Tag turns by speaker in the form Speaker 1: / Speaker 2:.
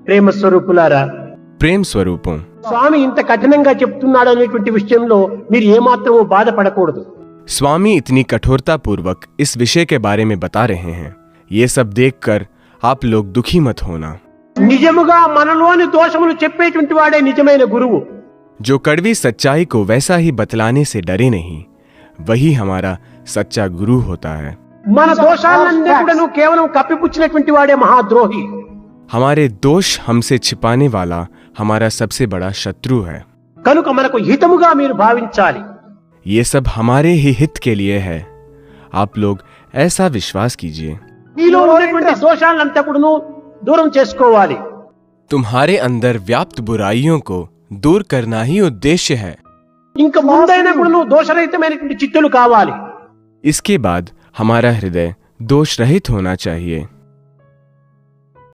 Speaker 1: ప్రేమ స్వరూపులారా,
Speaker 2: प्रेम स्वरूपों,
Speaker 1: స్వామి ఇంత కఠినంగా చెప్తున్నాడు అనేటువంటి విషయంలో మీరు ఏమాత్రమూ బాధపడకూడదు.
Speaker 2: स्वामी इतनी कठोरता पूर्वक इस विषय के बारे में बता रहे हैं, ये सब देखकर आप लोग दुखी मत होना।
Speaker 1: నిజముగా మనలోని దోషములు చెప్పేటువంటి వాడే నిజమైన గురువు.
Speaker 2: जो कड़वी सच्चाई को वैसा ही बतलाने से डरे नहीं, वही हमारा सच्चा गुरु होता है।
Speaker 1: మన దోషాలన్నీ కూడాను కేవలం కప్పిపుచ్చినటువంటి వాడే మహాద్రోహి.
Speaker 2: हमारे दोष हमसे छिपाने वाला हमारा सबसे बड़ा शत्रु है।
Speaker 1: కనుక మనకు హితముగా మీరు భావించాలి.
Speaker 2: ये सब हमारे ही हित के लिए है, आप लोग ऐसा विश्वास कीजिए।
Speaker 1: మీలో ఉన్నటువంటి దోషాలంతా కూడాను దూరం చేసుకోవాలి.
Speaker 2: तुम्हारे अंदर व्याप्त बुराइयों को दूर करना ही उद्देश्य है।
Speaker 1: ఇంకా ముందైనా కూడాను దోషరహితమైనటువంటి చిత్తులు కావాలి.
Speaker 2: इसके बाद हमारा हृदय दोष रहित होना चाहिए।